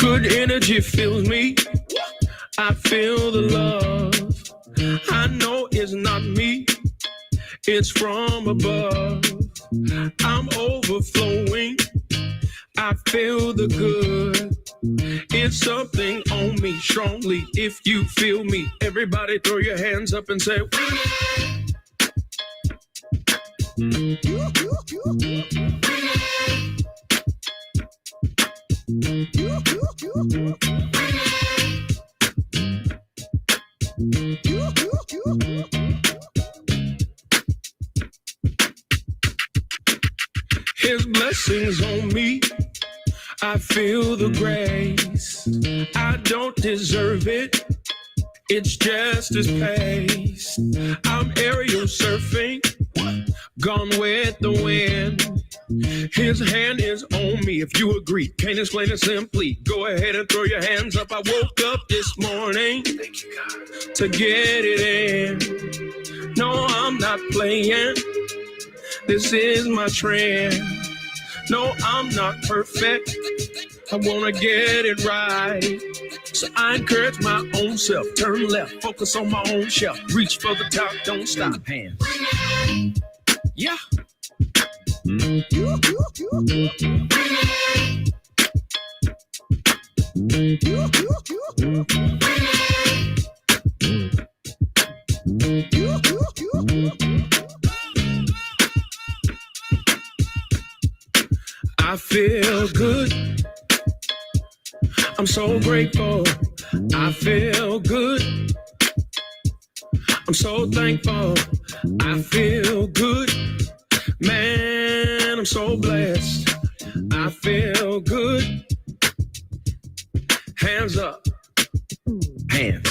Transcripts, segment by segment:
Good energy fills me. I feel the love. I know it's not me. It's from above. I'm overflowing. I feel the good. It's something on me strongly. If you feel me, everybody throw your hands up and say, His blessings on me. I feel the grace. I don't deserve it. It's just his pace. I'm aerial surfing, gone with the wind. His hand is on me. If you agree, can't explain it simply. Go ahead and throw your hands up. I woke up this morning to get it in. No, I'm not playing. This is my trend. No, I'm not perfect. I wanna get it right. So I encourage my own self. Turn left, focus on my own shelf. Reach for the top, don't stop. Hands. Yeah. I feel good. I'm so grateful. I feel good. I'm so thankful. I feel good. Man, I'm so blessed. I feel good. Hands up. Hands.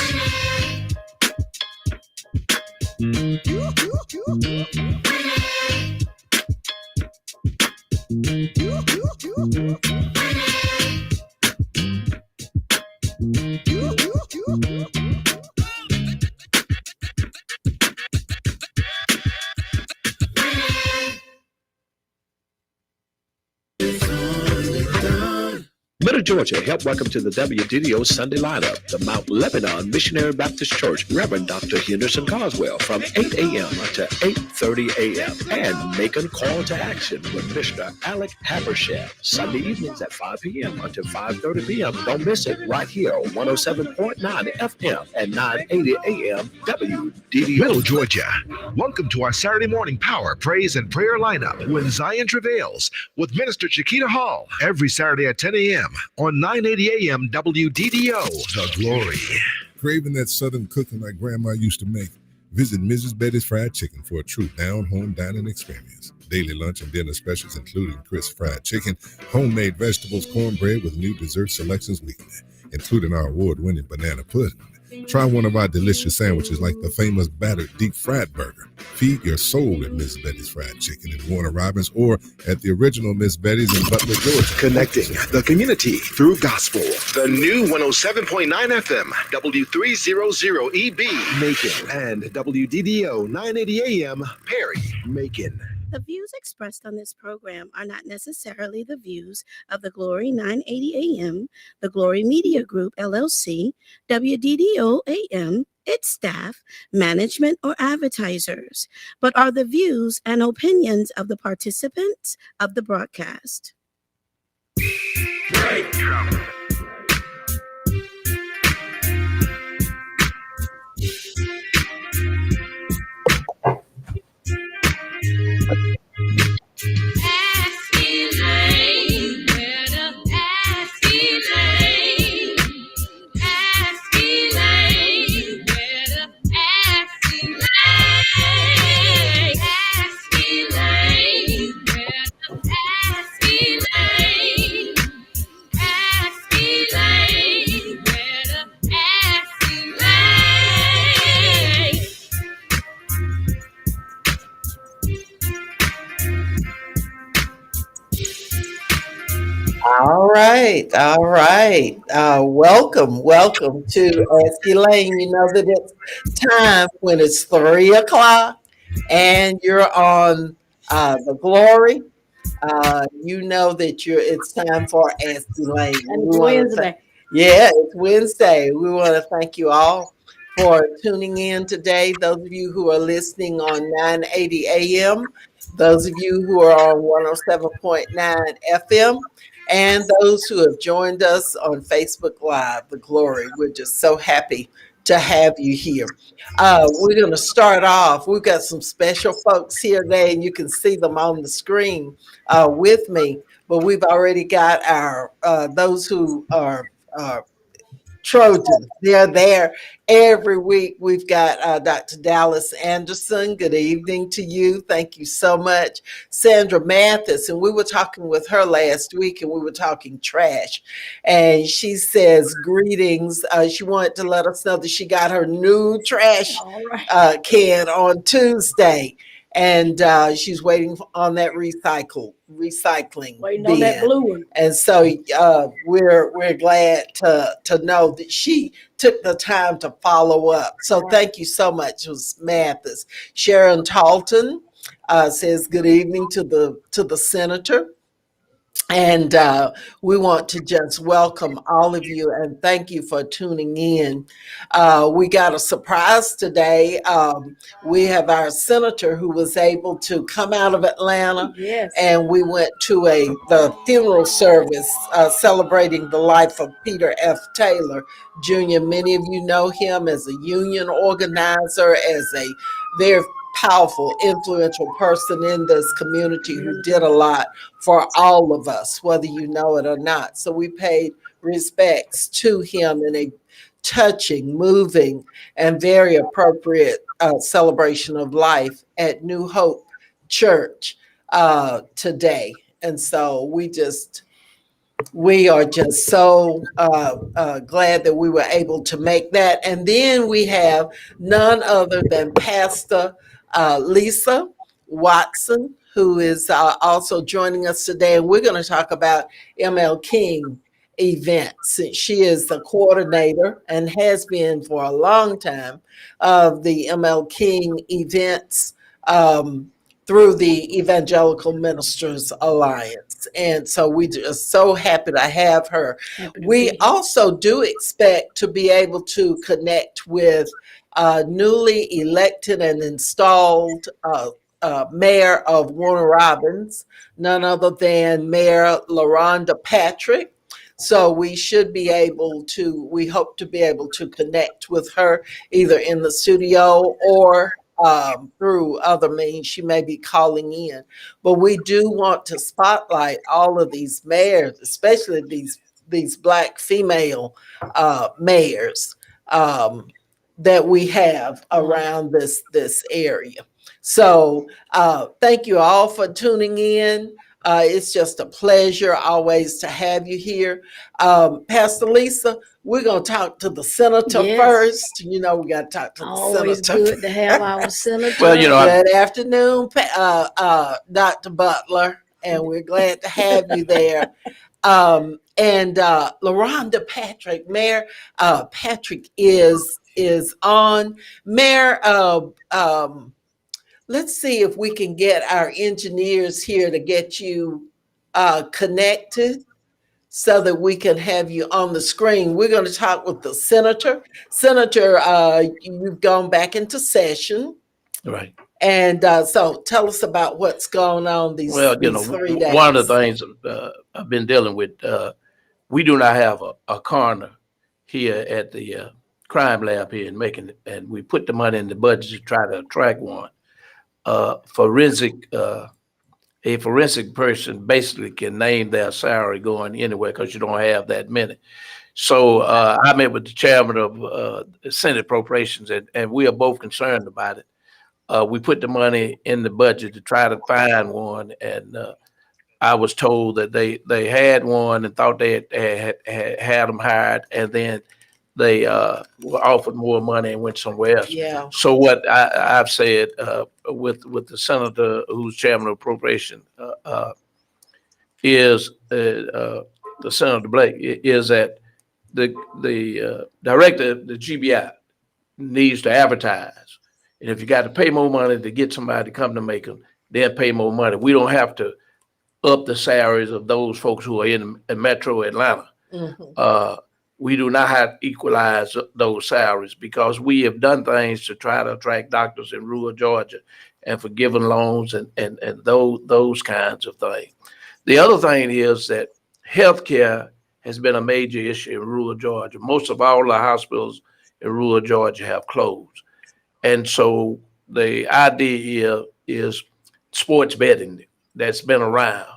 Middle Georgia, help welcome to the WDDO Sunday lineup, the Mount Lebanon Missionary Baptist Church, Reverend Dr. Henderson Coswell, from 8 a.m. to 8:30 a.m. And Macon Call to Action with Mr. Alec Habersham, Sunday evenings at 5 p.m. until 5:30 p.m. Don't miss it right here on 107.9 FM and 980 a.m. WDDO. Middle Georgia, welcome to our Saturday morning power, praise, and prayer lineup when Zion travails with Minister Chiquita Hall every Saturday at 10 a.m. on 980 AM WDDO, The Glory. Craving that southern cooking like Grandma used to make? Visit Mrs. Betty's Fried Chicken for a true down-home dining experience. Daily lunch and dinner specials including crisp fried chicken, homemade vegetables, cornbread with new dessert selections weekly, including our award-winning banana pudding. Try one of our delicious sandwiches like the famous battered deep fried burger. Feed your soul at Miss Betty's Fried Chicken in Warner Robins or at the original Miss Betty's in Butler, Georgia. Connecting the community through gospel. The new 107.9 FM, W300EB, Macon, and WDDO 980 AM, Perry, Macon. The views expressed on this program are not necessarily the views of the Glory 980 AM, the Glory Media Group, LLC, WDDO AM, its staff, management, or advertisers, but are the views and opinions of the participants of the broadcast. Right. Ask Elaine, where to ask Elaine. Ask Elaine, where to ask Elaine. Ask Elaine, where to ask Elaine. Ask Elaine, where to ask Elaine. All right. Welcome to Ask Elaine. You know that it's time when it's 3 o'clock and you're on the Glory. You know that it's time for Ask Elaine. And it's Wednesday. Yeah, it's Wednesday. We want to thank you all for tuning in today. Those of you who are listening on 980 AM, those of you who are on 107.9 FM, and those who have joined us on Facebook Live, The Glory. We're just so happy to have you here. We're going to start off. We've got some special folks here today, and you can see them on the screen with me. But we've already got our those who are Trojans. They're there every week. We've got Dr. Dallas Anderson. Good evening to you. Thank you so much. Sandra Mathis, and we were talking with her last week and we were talking trash. And she says, greetings. She wanted to let us know that she got her new trash can on Tuesday. And she's waiting on that recycling Waiting on bin. that blue one. And so we're glad to know that she took the time to follow up. So thank you so much. It was Mathis. Sharon Talton says good evening to the senator. And we want to just welcome all of you and thank you for tuning in. We got a surprise today. We have our senator who was able to come out of Atlanta. Yes. And we went to the funeral service celebrating the life of Peter F. Taylor Jr. Many of you know him as a union organizer, as a very powerful, influential person in this community who did a lot for all of us, whether you know it or not. So we paid respects to him in a touching, moving, and very appropriate celebration of life at New Hope Church today. And so we are just so glad that we were able to make that. And then we have none other than Pastor Lisa Watson, who is also joining us today. And we're going to talk about ML King events. She is the coordinator and has been for a long time of the ML King events through the Evangelical Ministers Alliance. And so we just so happy to have her. We also do expect to be able to connect with newly elected and installed mayor of Warner Robins, none other than Mayor LaRonda Patrick. So we should be able to, we hope to be able to connect with her either in the studio or through other means. She may be calling in. But we do want to spotlight all of these mayors, especially these Black female mayors that we have around this area. So thank you all for tuning in. It's just a pleasure always to have you here. Pastor Lisa, we're going to talk to the senator first. You know, we got to talk to the Always senator. good to have our senator. Well, you know, Good afternoon, Dr. Butler, and we're glad to have you there. And LaRonda Patrick, Mayor Patrick is on. Mayor, let's see if we can get our engineers here to get you connected so that we can have you on the screen. We're going to talk with the senator. Senator, you've gone back into session. right. And so tell us about what's going on these 3 days. One of the things I've been dealing with, we do not have a coroner here at the crime lab here in Macon, and we put the money in the budget to try to attract one. A forensic person basically can name their salary going anywhere because you don't have that many. So I met with the chairman of Senate Appropriations, and we are both concerned about it. We put the money in the budget to try to find one, and I was told that they had one and thought they had them hired, and then they were offered more money and went somewhere else. Yeah. So what I've said with the senator who's chairman of appropriation is the Senator Blake is that the director of the GBI needs to advertise, and if you got to pay more money to get somebody to come to Macon, then pay more money. We don't have to up the salaries of those folks who are in Metro Atlanta. Mm-hmm. we do not have to equalize those salaries because we have done things to try to attract doctors in rural Georgia and forgiving loans and those kinds of things. The other thing is that healthcare has been a major issue in rural Georgia. Most of all the hospitals in rural Georgia have closed. And so the idea here is sports betting that's been around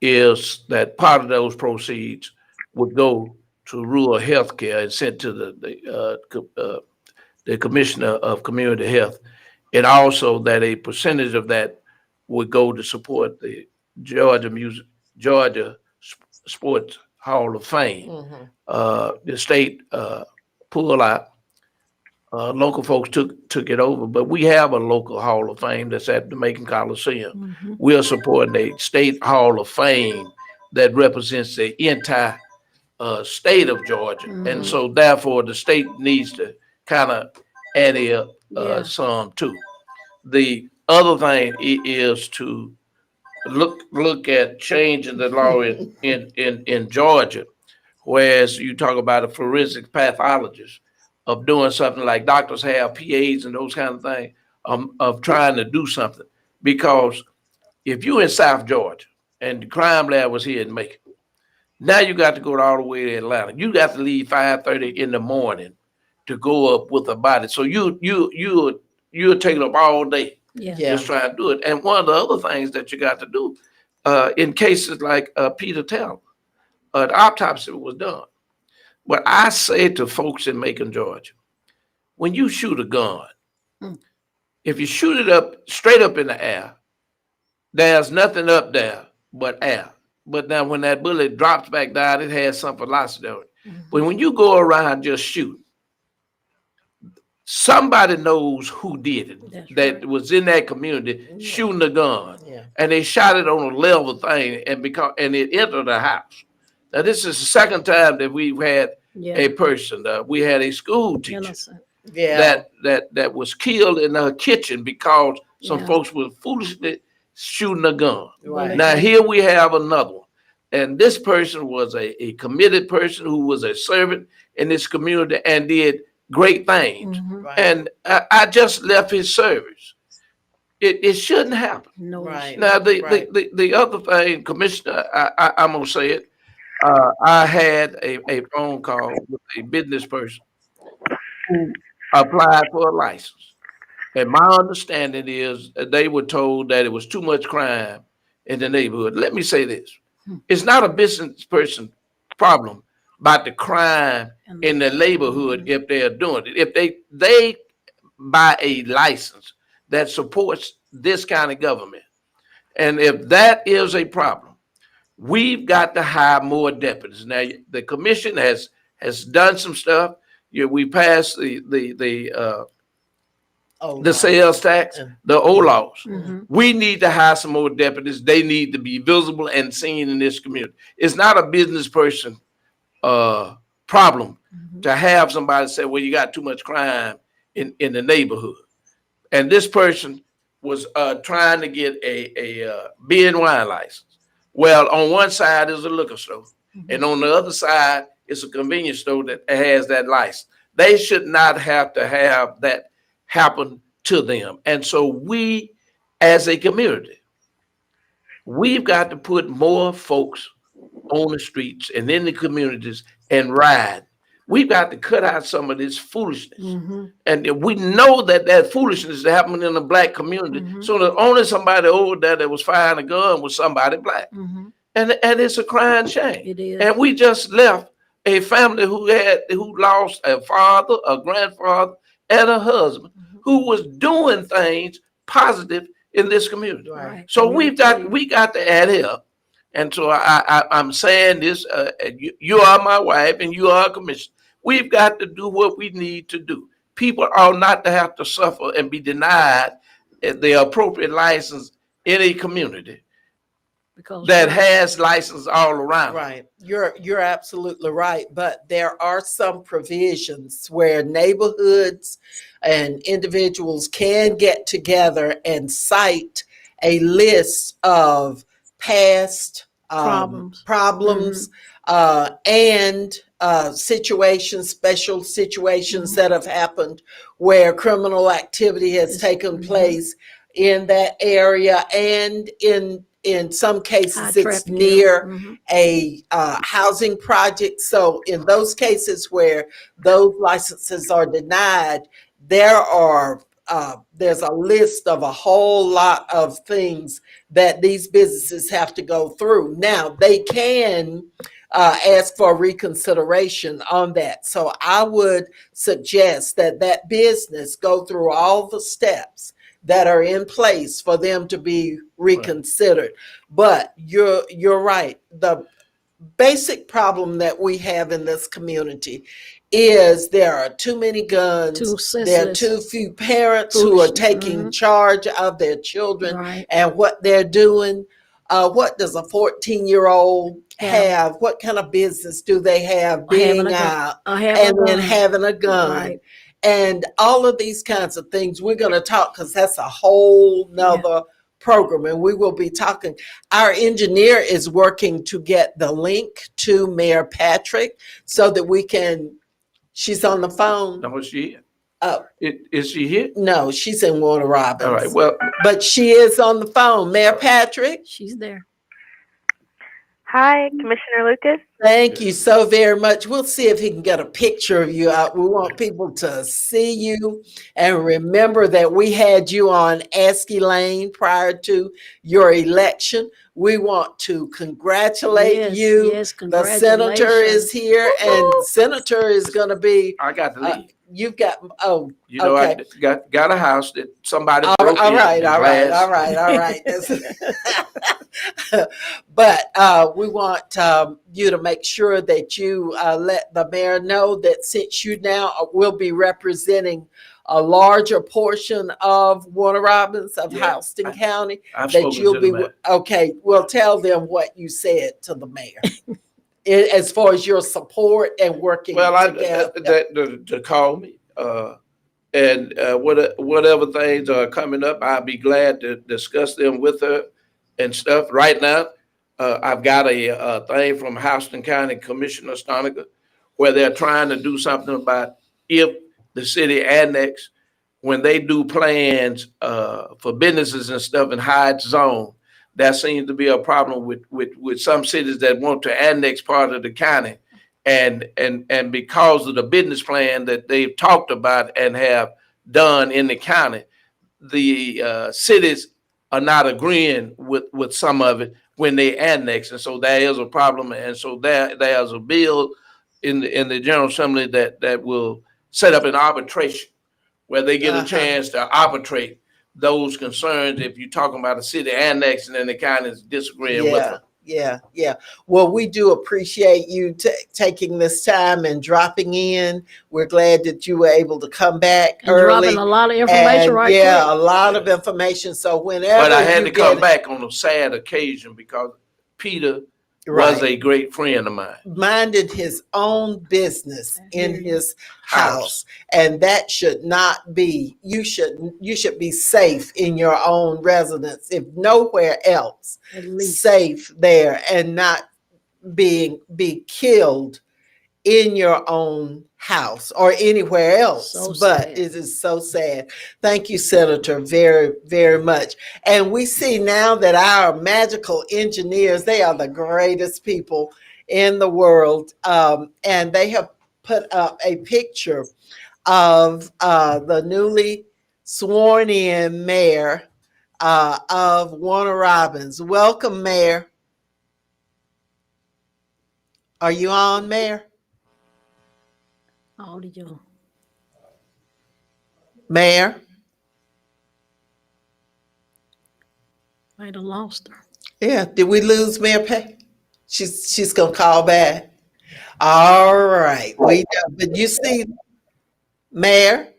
is that part of those proceeds would go to rural healthcare and sent to the Commissioner of Community Health, and also that a percentage of that would go to support the Georgia Sports Hall of Fame. The state pulled out. Local folks took it over, but we have a local Hall of Fame that's at the Macon Coliseum. We are supporting a state Hall of Fame that represents the entire state of Georgia, and so therefore the state needs to kind of add some too. The other thing is to look at changing the law in Georgia, whereas you talk about a forensic pathologist of doing something like doctors have PAs and those kind of things, of trying to do something. Because if you're in South Georgia and the crime lab was here in Macon, now you got to go all the way to Atlanta. You got to leave 5:30 in the morning to go up with a body. So you're taking up all day just trying to do it. And one of the other things that you got to do in cases like Peter Taylor, the autopsy was done. But I say to folks in Macon, Georgia, when you shoot a gun, if you shoot it up straight up in the air, there's nothing up there but air. But now when that bullet drops back down, it has some velocity on it. But when you go around just shooting, somebody knows who did it. That was in that community shooting the gun. And they shot it on a level thing and it entered the house. Now, this is the second time that we've had a person. We had a school teacher that was killed in her kitchen because some folks were foolishly shooting a gun. Now, here we have another one. And this person was a committed person who was a servant in this community and did great things. And I just left his service. It shouldn't happen. Now, the other thing, Commissioner, I'm going to say it. I had a phone call with a business person who applied for a license. And my understanding is that they were told that it was too much crime in the neighborhood. Let me say this. It's not a business person problem about the crime in the neighborhood if they're doing it. If they buy a license that supports this kind of government, and if that is a problem, we've got to hire more deputies. Now, the commission has done some stuff. We passed the sales tax, the old laws. We need to hire some more deputies. They need to be visible and seen in this community. It's not a business person problem to have somebody say, well, you got too much crime in the neighborhood. And this person was trying to get a beer and wine license. Well, on one side is a liquor store, and on the other side is a convenience store that has that license. They should not have to have that happen to them. And so we, as a community, we've got to put more folks on the streets and in the communities and ride. We've got to cut out some of this foolishness. And we know that foolishness is happening in the Black community. So the only somebody over there that was firing a gun was somebody Black. And it's a crying shame. It is. And we just left a family who lost a father, a grandfather, and a husband who was doing things positive in this community. So we got to add up. And so I'm saying this, you are my wife and you are a commissioner. We've got to do what we need to do. People are not to have to suffer and be denied the appropriate license in a community that has license all around. Right. You're absolutely right. But there are some provisions where neighborhoods and individuals can get together and cite a list of past problems and situations, special situations that have happened where criminal activity has taken place in that area, and in some cases it's near a housing project. So in those cases where those licenses are denied, there's a list of a whole lot of things that these businesses have to go through. Now they can ask for reconsideration on that. So I would suggest that that business go through all the steps that are in place for them to be reconsidered. But you're right. The basic problem that we have in this community is there are too many guns. There are too few parents who are taking charge of their children and what they're doing. What does a 14-year-old have? What kind of business do they have being out and then having a gun? And all of these kinds of things we're going to talk, because that's a whole nother program, and we will be talking. Our engineer is working to get the link to Mayor Patrick so that we can. She's on the phone. No, she is she here? No, she's in Warner Robins. All right. Well, but she is on the phone. Mayor Patrick. She's there. Hi, Commissioner Lucas. Thank you so very much. We'll see if he can get a picture of you out. We want people to see you and remember that we had you on Ask Elaine prior to your election. We want to congratulate you. Yes, the senator is here, and Senator is going to be. I got to leave. You've got, you know, okay. I got a house that somebody broke in. All right. But we want you to make sure that you let the mayor know that since you now will be representing a larger portion of Warner Robins, of Houston County, that you'll be, okay, well, tell them what you said to the mayor. As far as your support and working together. To call me, and whatever things are coming up, I'll be glad to discuss them with her and stuff. Right now, I've got a thing from Houston County Commissioner Stonecker where they're trying to do something about if the city annex, when they do plans for businesses and stuff in Hyde Zone. That seems to be a problem with some cities that want to annex part of the county. And because of the business plan that they've talked about and have done in the county, the cities are not agreeing with some of it when they annex. And so there is a problem. And so there's a bill in the General Assembly that will set up an arbitration where they get a chance to arbitrate those concerns if you're talking about a city annexing and the county is disagreeing with them. Yeah. Well, we do appreciate you taking this time and dropping in. We're glad that you were able to come back and early. Dropping a lot of information quick. A lot of information. So whenever But I had to come back on a sad occasion because Peter was a great friend of mine. Minded his own business in his house. And that should not be, you should be safe in your own residence, if nowhere else, safe there and not be killed in your own house or anywhere else. It is so sad. Thank you, Senator, very, very much. And we see now that our magical engineers, they are the greatest people in the world. And they have put up a picture of the newly sworn in mayor of Warner Robins. Welcome, Mayor. Are you on, Mayor? How did you? Mayor? Might have lost her. Yeah, did we lose Mayor Pay? She's gonna call back. All right, we know, but you see, Mayor?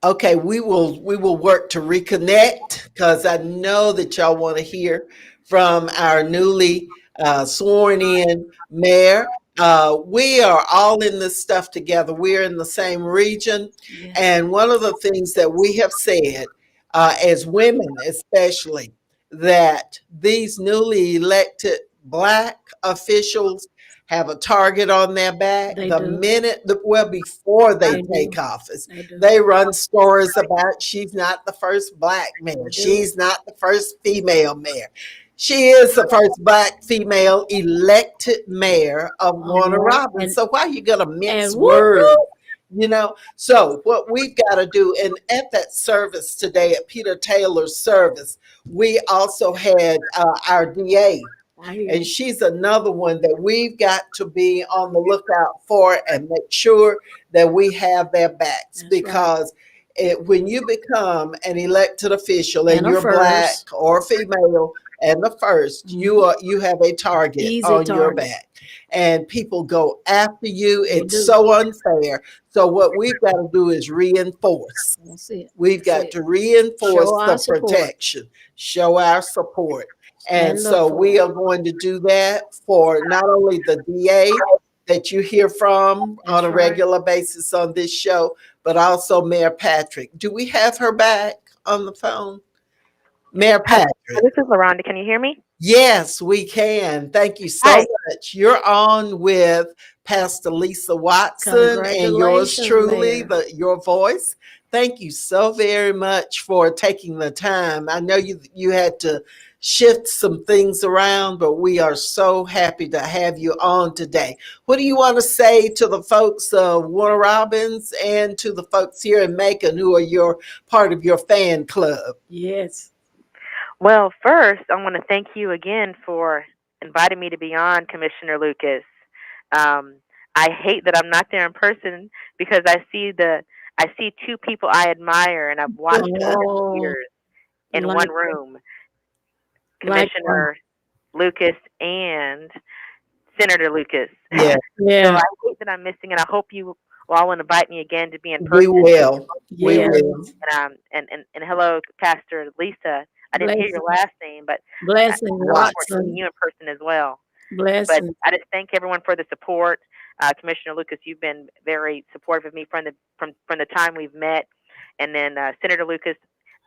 Okay, we will work to reconnect because I know that y'all want to hear from our newly sworn in mayor. We are all in this stuff together. We're in the same region. Yeah. And one of the things that we have said as women, especially, that these newly elected Black officials have a target on their back They the do. minute, well, before they They do. take office. They do. They run stories about she's not the first Black mayor, They do. she's not the first female mayor. She is the first Black female elected mayor of Warner Robins. So why are you going to mince and whoop, words? whoop. You know, so what we've got to do, and at that service today, at Peter Taylor's service, we also had our DA, I hear and you. she's another one that we've got to be on the lookout for and make sure that we have their backs. That's right. Because when you become an elected official And and a you're Black first. or female and the first, you have a target Easy on your target. back, and people go after you. They It's do. so unfair. So what we've got to do is reinforce. That's it. We've That's got it. to reinforce Show the our support. protection, show our support. And Stand up so for we it. are going to do that for not only the DA that you hear from That's on a right. regular basis on this show, but also Mayor Patrick. Do we have her back on the phone? Mayor Patrick. This is LaRonda. Can you hear me? Yes, we can. Thank you so Hi. much. You're on with Pastor Lisa Watson and yours Congratulations, truly, Mayor. your voice. Thank you so very much for taking the time. I know you had to shift some things around, but we are so happy to have you on today. What do you want to say to the folks of Warner Robins and to the folks here in Macon who are part of your fan club? Yes. Well, first, I want to thank you again for inviting me to be on, Commissioner Lucas. I hate that I'm not there in person because I see two people I admire and I've watched over the Oh, years in like, one room, like, Commissioner Lucas and Senator Lucas. Yeah, So yeah, I hate that I'm missing it. I hope you all will invite me again to be in we person. will. We yeah. will. And hello, Pastor Lisa. I didn't hear your last name, but I Blessing look forward to seeing Watson. you in person as well. But Blessing. I just thank everyone for the support. Commissioner Lucas, you've been very supportive of me from the time we've met, and then Senator Lucas,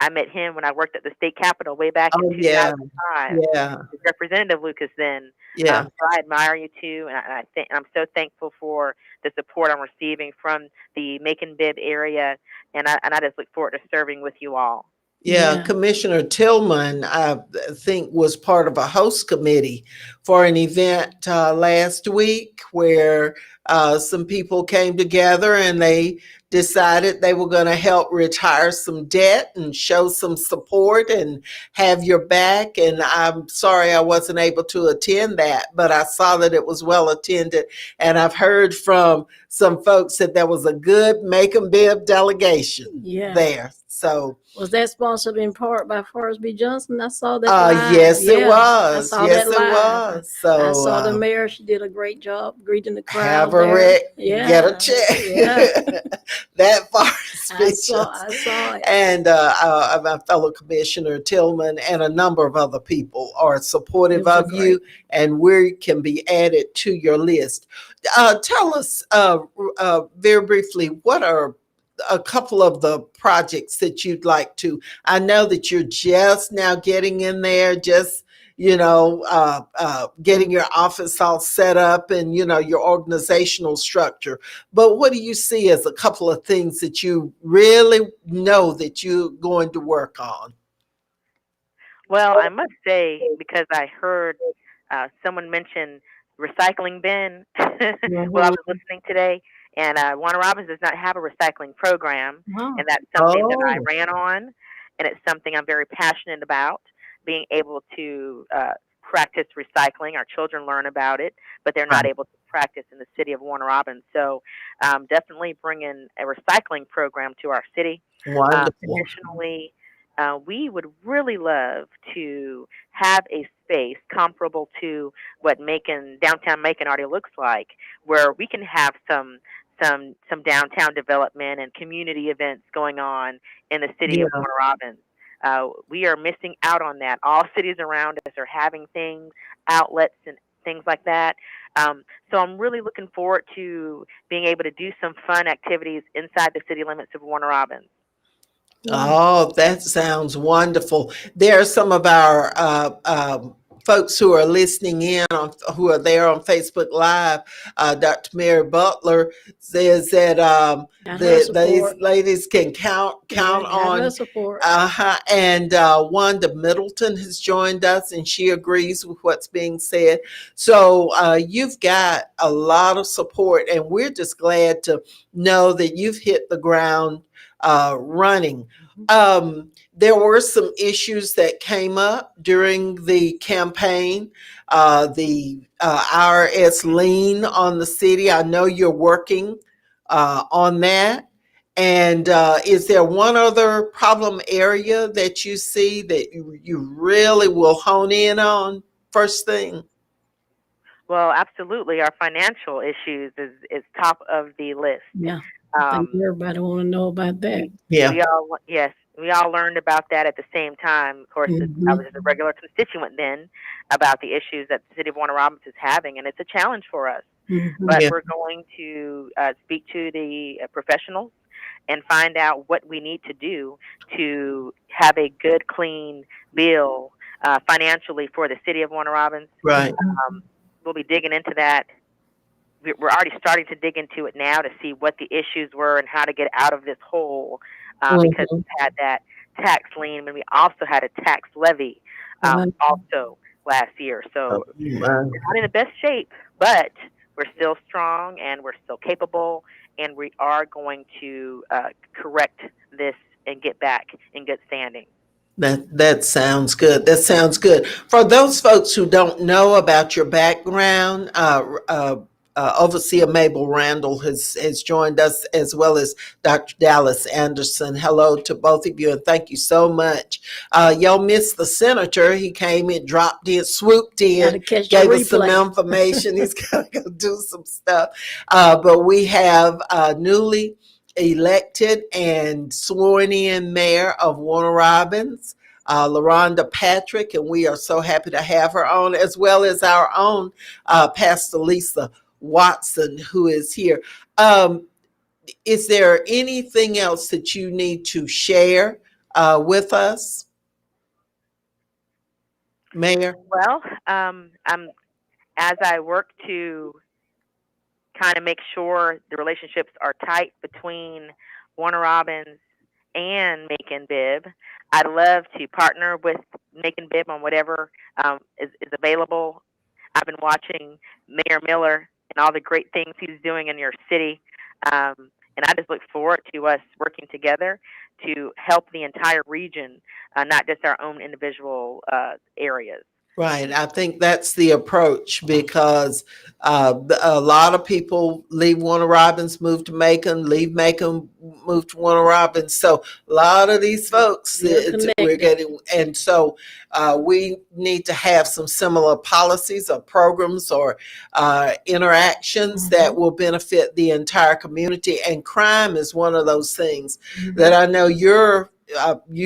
I met him when I worked at the state capitol way back in Oh, yeah. 2005. Yeah. Representative Lucas then. Yeah. So I admire you too, and I'm so thankful for the support I'm receiving from the Macon-Bibb area, and I just look forward to serving with you all. Yeah, Yeah. Commissioner Tillman, I think, was part of a host committee for an event last week where some people came together and they decided they were going to help retire some debt and show some support and have your back. And I'm sorry I wasn't able to attend that, but I saw that it was well attended. And I've heard from some folks that there was a good Macon-Bibb delegation Yeah. there. So Was that sponsored in part by Forrest B. Johnson? I saw that live. yes, it Yeah, was. I saw Yes, that it live. was. I So saw the mayor. She did a great job greeting the crowd. have a there. wreck, Yeah. get a check. Yeah. That far I is saw it. And my fellow Commissioner Tillman and a number of other people are supportive It was of you, and we can be added to your list. Tell us very briefly, what are a couple of the projects that you'd like to? I know that you're just now getting in there, just getting your office all set up and your organizational structure. But what do you see as a couple of things that you really know that you're going to work on? Well, I must say, because I heard someone mention recycling bin while I was listening today, and Warner Robins does not have a recycling program, and that's something that I ran on, and it's something I'm very passionate about, being able to practice recycling. Our children learn about it, but they're not able to practice in the city of Warner Robins. So definitely bringing a recycling program to our city. Wonderful. Additionally, we would really love to have a space comparable to what downtown Macon already looks like, where we can have some downtown development and community events going on in the city of Warner Robins. We are missing out on that. All cities around us are having things, outlets, and things like that. So I'm really looking forward to being able to do some fun activities inside the city limits of Warner Robins. Oh, that sounds wonderful. There are some of our folks who are listening in on who are there on Facebook Live. Dr. Mary Butler says that Got her these support. ladies can count Got on. her support. And Wanda Middleton has joined us, and she agrees with what's being said. So you've got a lot of support, and we're just glad to know that you've hit the ground running. There were some issues that came up during the campaign. The IRS lien on the city. I know you're working on that. And is there one other problem area that you see that you really will hone in on first thing? Well, absolutely. Our financial issues is top of the list. Yeah. I think Um, everybody want to know about that. Yeah. we all learned about that at the same time. Of course, I was a regular constituent then about the issues that the city of Warner Robins is having, and it's a challenge for us. But Yeah. we're going to speak to the professionals and find out what we need to do to have a good, clean bill financially for the city of Warner Robins. Right. We'll be digging into that. We're already starting to dig into it now to see what the issues were and how to get out of this hole because we had that tax lien and we also had a tax levy also last year. So we're not in the best shape, but we're still strong and we're still capable, and we are going to correct this and get back in good standing. That sounds good. That sounds good. For those folks who don't know about your background, Overseer Mabel Randall has joined us, as well as Dr. Dallas Anderson. Hello to both of you, and thank you so much. Y'all missed the senator. He came in, dropped in, swooped in, gave us some information. He's got to go do some stuff. But we have newly elected and sworn in mayor of Warner Robins, LaRonda Patrick, and we are so happy to have her on, as well as our own Pastor Lisa Watson, who is here. Is there anything else that you need to share with us, Mayor? Well, as I work to kind of make sure the relationships are tight between Warner Robins and Macon Bibb. I'd love to partner with Macon Bibb on whatever is available. I've been watching Mayor Miller and all the great things he's doing in your city. And I just look forward to us working together to help the entire region, not just our own individual areas. Right. I think that's the approach because a lot of people leave Warner Robins, move to Macon, leave Macon, move to Warner Robins. So a lot of these folks, we're getting, and so we need to have some similar policies or programs or interactions that will benefit the entire community. And crime is one of those things that I know you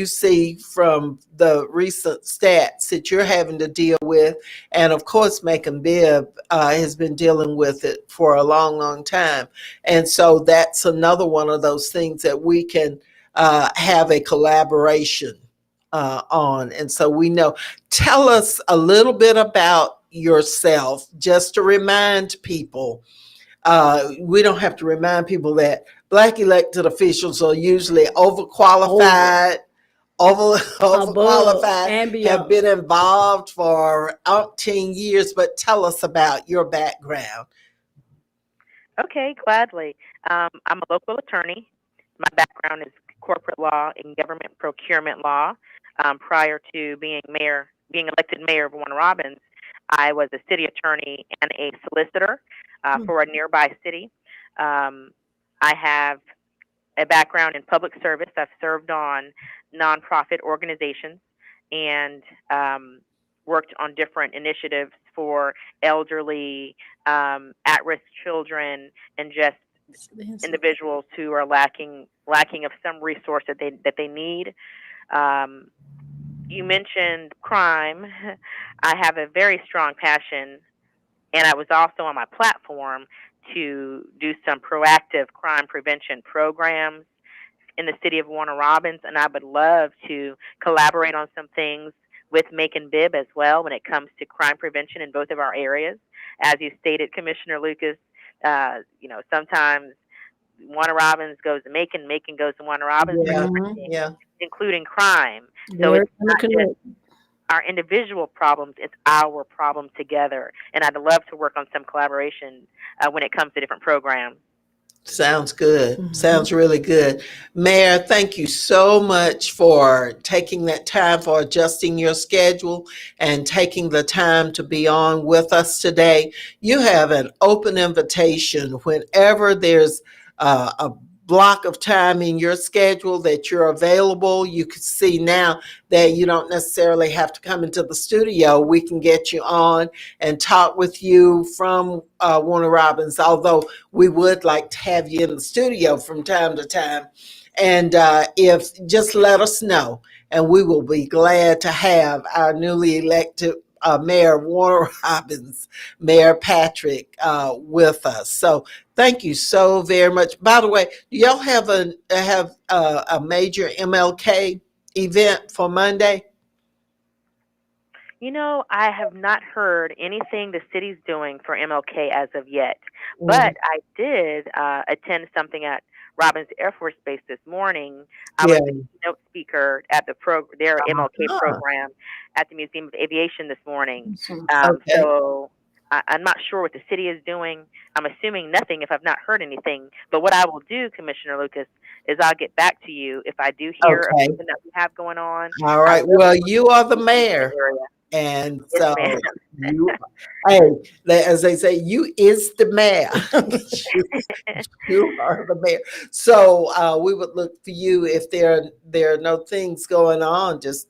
see from the recent stats that you're having to deal with. And of course, Macon Bibb has been dealing with it for a long, long time. And so that's another one of those things that we can have a collaboration on. And so we know. Tell us a little bit about yourself, just to remind people. We don't have to remind people that Black elected officials are usually overqualified, overqualified, have been involved for umpteen years. But tell us about your background. Okay, gladly. I'm a local attorney. My background is corporate law and government procurement law. Prior to being elected mayor of Warner Robins, I was a city attorney and a solicitor for a nearby city. I have a background in public service. I've served on nonprofit organizations and worked on different initiatives for elderly, at-risk children, and just individuals who are lacking of some resource that they need. You mentioned crime. I have a very strong passion, and I was also on my platform to do some proactive crime prevention programs, in the city of Warner Robins, and I would love to collaborate on some things with Macon Bibb as well when it comes to crime prevention in both of our areas. As you stated, Commissioner Lucas, sometimes Warner Robins goes to Macon, Macon goes to Warner Robins for Yeah, different things, yeah. including crime. So Very it's not just connected. our individual problems, it's our problem together. And I'd love to work on some collaboration when it comes to different programs. Sounds good. Mhm. Sounds really good. Mayor, thank you so much for taking that time, for adjusting your schedule and taking the time to be on with us today. You have an open invitation whenever there's a block of time in your schedule that you're available. You can see now that you don't necessarily have to come into the studio. We can get you on and talk with you from Warner Robins, although we would like to have you in the studio from time to time. And if just let us know, and we will be glad to have our newly elected Mayor of Warner Robins, Mayor Patrick, with us. So thank you so very much. By the way, do y'all have a major MLK event for Monday? I have not heard anything the city's doing for MLK as of yet, but I did attend something at Robbins Air Force Base this morning. I was Yeah. the keynote speaker at their MLK Uh-huh. program at the Museum of Aviation this morning. Awesome. Okay. So I'm not sure what the city is doing. I'm assuming nothing if I've not heard anything. But what I will do, Commissioner Lucas, is I'll get back to you if I do hear of Okay. something that we have going on. All right. Well, you are the mayor. Area. And Yes, so ma'am. you, hey, as they say, you is the mayor. You are the mayor. So we would look for you if there are no things going on. Just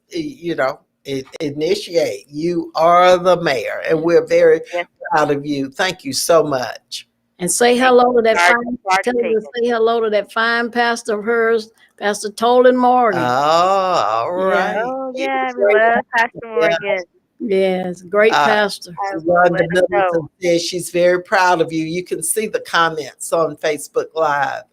initiate. You are the mayor, and we're very Yes, proud of you. Thank you so much. And say hello to that Charge- fine, charge tell her to taken. say hello to that fine pastor of hers, Pastor Tolan Morgan. Oh, all Yeah. right. Oh, yeah, we love Pastor Morgan. Yes, great pastor. I will Wanda let her know. Middleton says she's very proud of you. You can see the comments on Facebook Live.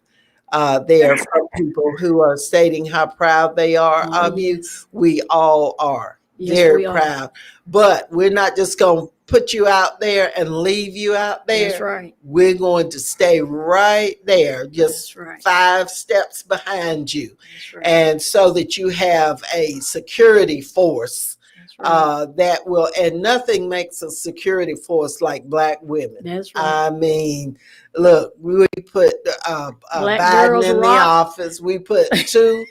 There from people who are stating how proud they are Oh, of you. yes. We all are Yes, very we are. proud. But we're not just going to put you out there and leave you out there. That's right. We're going to stay right there, just That's right. 5 steps behind you. That's right. And so that you have a security force That's right. that will, and nothing makes a security force like Black women. That's right. I mean, look, we put Black Biden girls in the rock. office. We put 2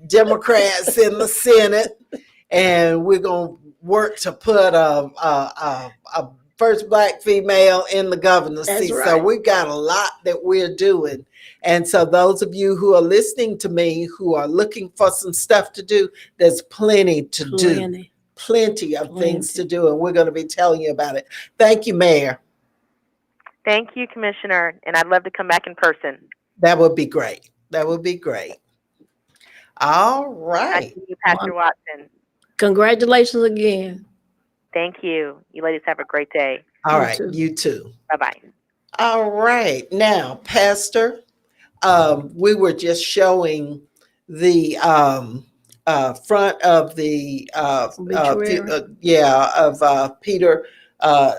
Democrats in the Senate, and we're going to work to put a first Black female in the governor's That's seat. So right. we've got a lot that we're doing. And so those of you who are listening to me, who are looking for some stuff to do, there's plenty to do. Plenty of things to do, and we're going to be telling you about it. Thank you, Mayor. Thank you, Commissioner, and I'd love to come back in person. That would be great. That would be great. All right. Nice to meet you, Pastor Watson. Congratulations again. Thank you. You ladies have a great day. All You right. too. You too. Bye-bye. All right. Now, Pastor, we were just showing the front of the Obituary. Peter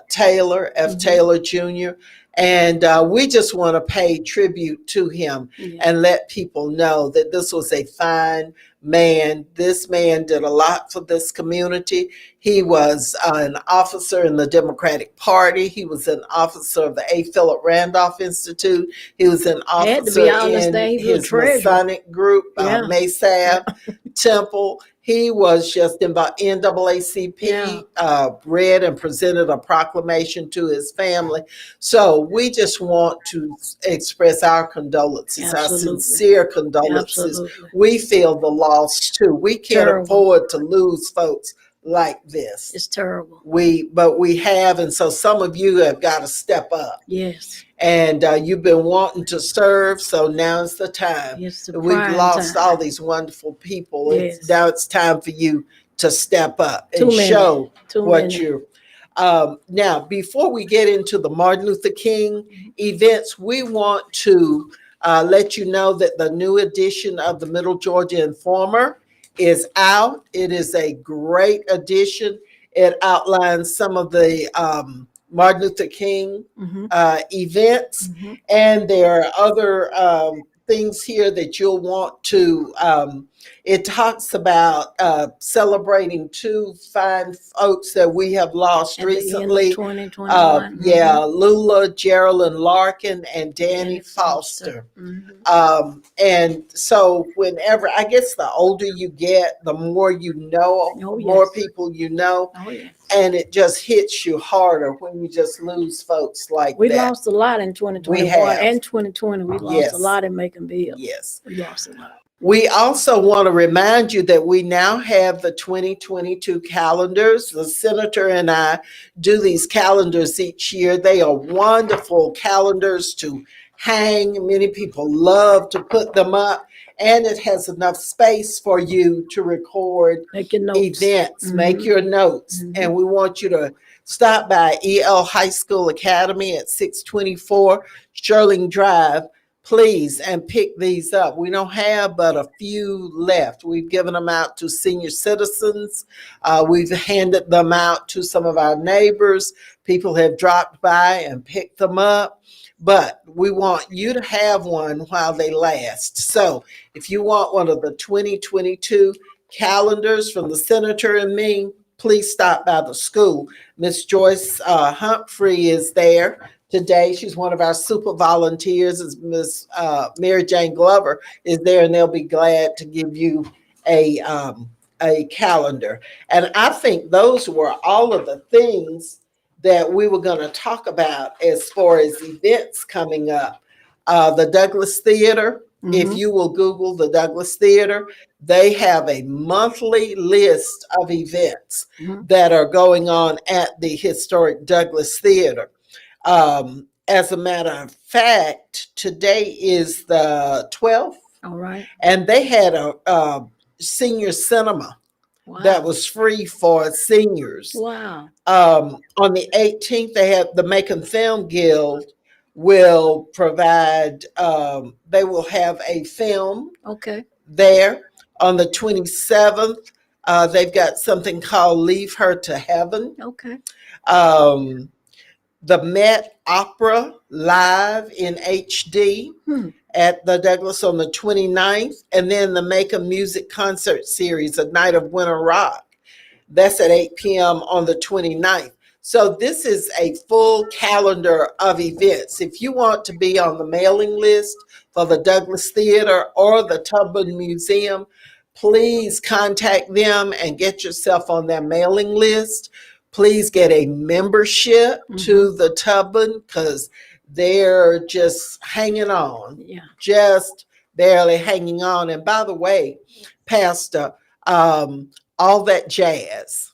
Taylor, F. Mhm. Taylor Jr. And we just want to pay tribute to him Yeah. and let people know that this was a fine man. This man did a lot for this community. He was an officer in the Democratic Party. He was an officer of the A. Philip Randolph Institute. He was an Had to officer be honest, in there he was a his treasure. Masonic group, Yeah. Masab Temple. He was just in NAACP, read and presented a proclamation to his family. So we just want to express our condolences, our Absolutely. sincere condolences. Absolutely. We feel the loss too. We can't Terrible. afford to lose folks like this. It's terrible. But we have, and so some of you have got to step up. Yes. And you've been wanting to serve, so now is the time. It's the We've prime lost time. all these wonderful people. Yes. Now it's time for you to step up and Too many. show Too what many. you're. Now, before we get into the Martin Luther King events, we want to let you know that the new edition of the Middle Georgia Informer is out. It is a great edition. It outlines some of the Martin Luther King events, and there are other things here that you'll want to. It talks about celebrating two fine folks that we have lost At the recently. end of 2021. Yeah, Lula, Geraldine Larkin, and Danny Foster. And so whenever, I guess the older you get, the more you know, more people you know. And it just hits you harder when you just lose folks like we that. We lost a lot in 2021 and 2020. We lost a lot in Macon-Ville. Yes. We lost a lot. We also want to remind you that we now have the 2022 calendars. The senator and I do these calendars each year. They are wonderful calendars to hang. Many people love to put them up, and it has enough space for you to record events, make your notes. And we want you to stop by EL High School Academy at 624 Shirling Drive, please, and pick these up. We don't have but a few left. We've given them out to senior citizens. We've handed them out to some of our neighbors. People have dropped by and picked them up. But we want you to have one while they last. So if you want one of the 2022 calendars from the senator and me, please stop by the school. Miss Joyce Humphrey is there today. She's one of our super volunteers. As Miss Mary Jane Glover is there, and they'll be glad to give you a calendar. And I think those were all of the things that we were going to talk about as far as events coming up. The Douglas Theater, if you will Google the Douglas Theater, they have a monthly list of events that are going on at the historic Douglas Theater. As a matter of fact, today is the 12th. All right. And they had a senior cinema that was free for seniors. Wow. On the 18th, they have the Macon Film Guild will provide, they will have a film there. On the 27th, they've got something called Leave Her to Heaven. Okay. The Met Opera live in HD at the Douglas on the 29th, and then the Macon Music Concert Series, A Night of Winter Rock. That's at 8 p.m. on the 29th. So this is a full calendar of events. If you want to be on the mailing list for the Douglas Theater or the Tubman Museum, please contact them and get yourself on their mailing list. Please get a membership to the Tubman, because they're just hanging on, just barely hanging on. And by the way, Pastor, All That Jazz,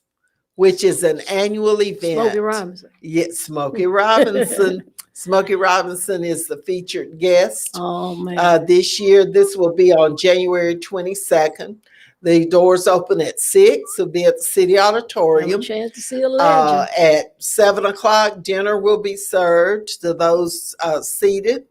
which is an annual event. Smokey Robinson. Yes, Smokey Robinson. Smokey Robinson is the featured guest. Oh, man. This year, this will be on January 22nd. The doors open at 6. It'll be at the City Auditorium. Have a chance to see a legend. At 7 o'clock, dinner will be served to those seated.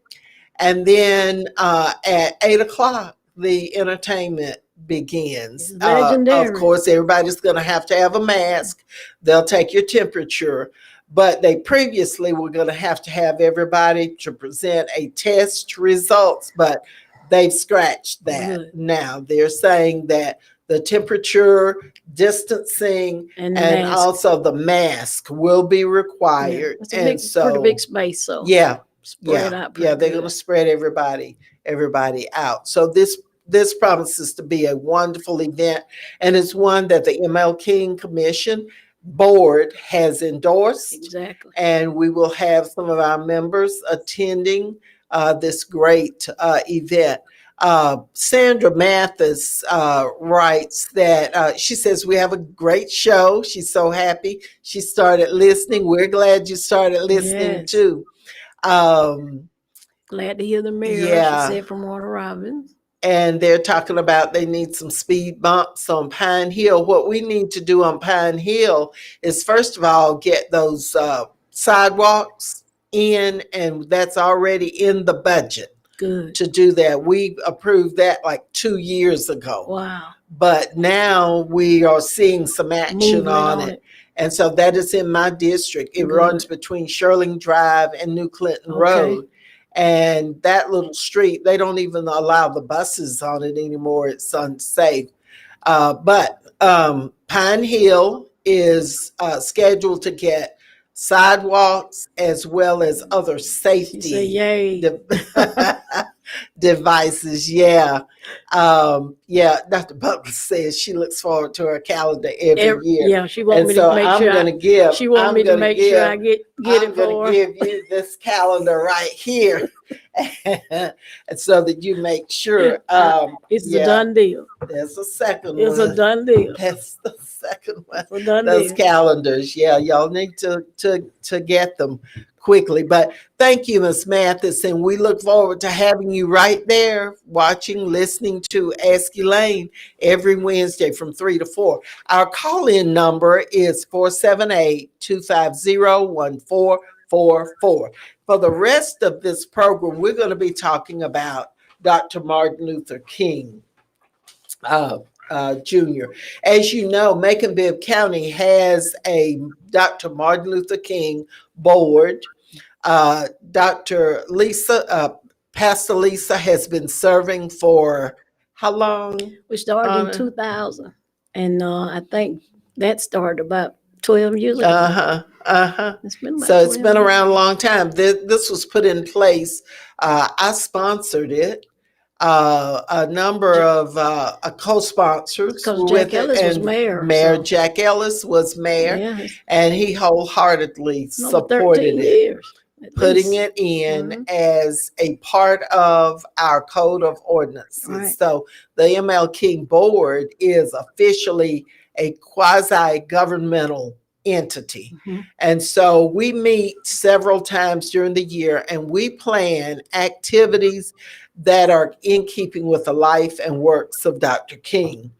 And then at 8 o'clock, the entertainment begins. Legendary. Of course, everybody's going to have a mask. They'll take your temperature. But they previously were going to have everybody to present a test results, but they've scratched that. Now they're saying that the temperature, distancing, and also the mask will be required. It's a pretty big space, so spread out. They're going to spread everybody out. So this promises to be a wonderful event, and it's one that the ML King Commission board has endorsed. Exactly. And we will have some of our members attending this great event. Sandra Mathis writes that she says we have a great show. She's so happy she started listening. We're glad you started listening too. Glad to hear the mayor, she said, from Warner Robins. And they're talking about they need some speed bumps on Pine Hill. What we need to do on Pine Hill is, first of all, get those sidewalks in, and that's already in the budget. good. to do that. We approved that like 2 years ago. Wow. But now we are seeing some action Movement on it. And so that is in my district. It runs between Sherling Drive and New Clinton Road. And that little street, they don't even allow the buses on it anymore. It's unsafe. But Pine Hill is scheduled to get sidewalks as well as other safety devices. Yeah. Dr. Butler says she looks forward to her calendar every year. Yeah, she wants me to make sure she wants me to make sure I get it for her. Give you this calendar right here. And so that you make sure it's a done deal. There's a second one. It's a done deal. That's the second one. It's a done Those deal. calendars. Yeah, y'all need to get them quickly. But thank you, Ms. Mathis, and we look forward to having you right there watching, listening to Ask Elaine every Wednesday from 3 to 4. Our call-in number is 478-250-1444. For the rest of this program, we're going to be talking about Dr. Martin Luther King Jr. As you know, Macon-Bibb County has a Dr. Martin Luther King board. Dr. Lisa, Pastor Lisa has been serving for how long? We started in 2000. And I think that started about 12 years ago. It's been around a long time. This was put in place. I sponsored it. A number of co-sponsors because Jack Ellis was mayor. Jack Ellis was mayor, and he wholeheartedly supported it, putting it in as a part of our code of ordinances. Right. So the ML King board is officially a quasi-governmental entity. And so we meet several times during the year and we plan activities that are in keeping with the life and works of Dr. King.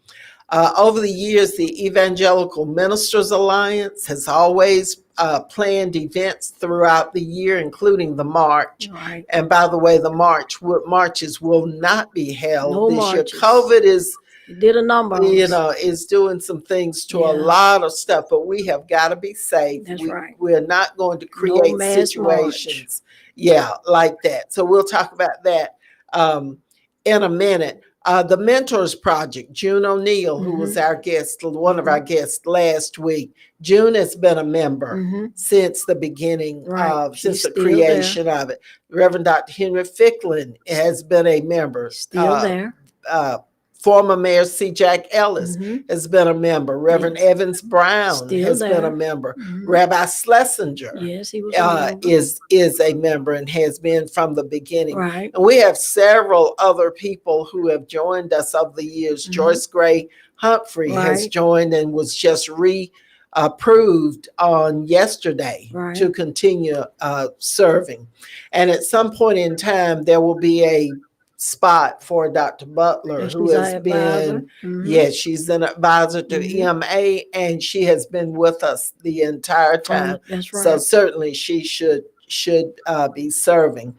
Over the years, the Evangelical Ministers Alliance has always planned events throughout the year, including the march. Right. And by the way, the marches will not be held this year. COVID did a number on is doing some things to a lot of stuff, but we have got to be safe. That's right. We're not going to create situations like that. So we'll talk about that in a minute. The Mentors Project, June O'Neill, who was our guest, one of our guests last week. June has been a member since the beginning, since the creation of it. Reverend Dr. Henry Ficklin has been a member. Still there. Former Mayor C. Jack Ellis has been a member. Reverend Evans Brown has been a member. Rabbi Schlesinger he was a member. is a member and has been from the beginning. Right. And we have several other people who have joined us over the years. Joyce Gray Humphrey has joined and was just approved on yesterday to continue serving. And at some point in time, there will be a spot for Dr. Butler, who has been, she's an advisor to EMA, and she has been with us the entire time. That's right. So certainly she should be serving.